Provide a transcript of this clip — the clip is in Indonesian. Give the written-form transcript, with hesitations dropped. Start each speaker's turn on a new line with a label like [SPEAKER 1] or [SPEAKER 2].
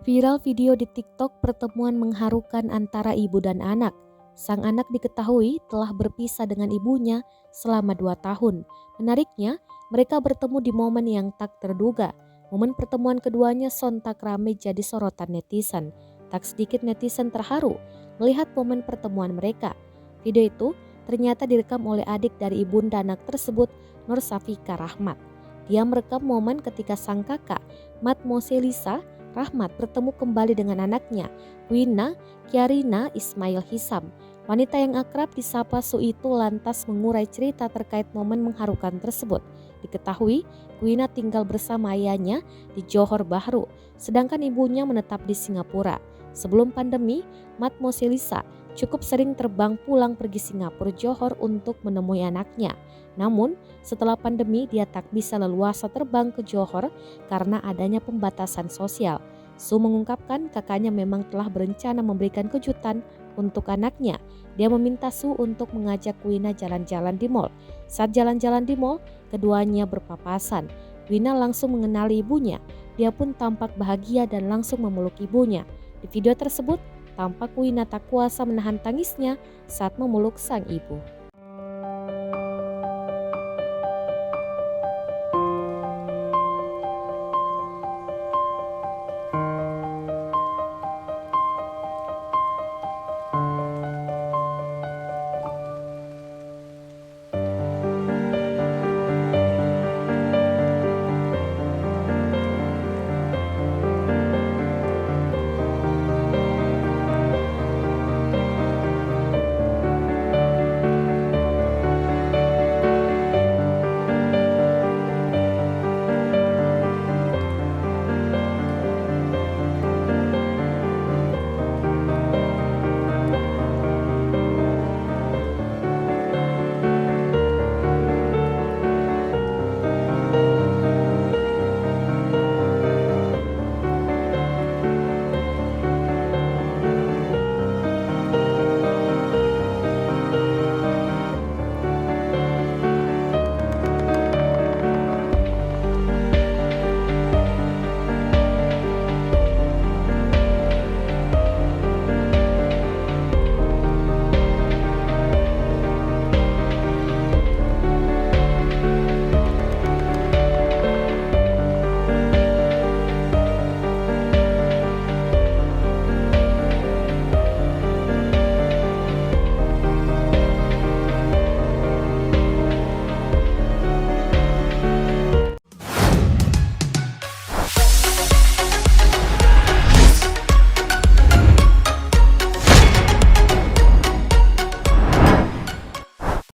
[SPEAKER 1] Viral video di TikTok pertemuan mengharukan antara ibu dan anak. Sang anak diketahui telah berpisah dengan ibunya selama 2 tahun. Menariknya, mereka bertemu di momen yang tak terduga. Momen pertemuan keduanya sontak ramai jadi sorotan netizen. Tak sedikit netizen terharu melihat momen pertemuan mereka. Video itu ternyata direkam oleh adik dari ibunda anak tersebut, Nur Safika Rahmat. Dia merekam momen ketika sang kakak, Mat Moselisa Rahmat bertemu kembali dengan anaknya, Wina Kiarina Ismail Hisam. Wanita yang akrab disapa Su itu lantas mengurai cerita terkait momen mengharukan tersebut. Diketahui, Wina tinggal bersama ayahnya di Johor Bahru, sedangkan ibunya menetap di Singapura. Sebelum pandemi, Mat Moselisa cukup sering terbang pulang pergi Singapura Johor untuk menemui anaknya. Namun, setelah pandemi dia tak bisa leluasa terbang ke Johor karena adanya pembatasan sosial. Su mengungkapkan kakaknya memang telah berencana memberikan kejutan untuk anaknya. Dia meminta Su untuk mengajak Wina jalan-jalan di mal. Saat jalan-jalan di mal, keduanya berpapasan. Wina langsung mengenali ibunya. Dia pun tampak bahagia dan langsung memeluk ibunya. Di video tersebut, tampak Wina tak kuasa menahan tangisnya saat memeluk sang ibu.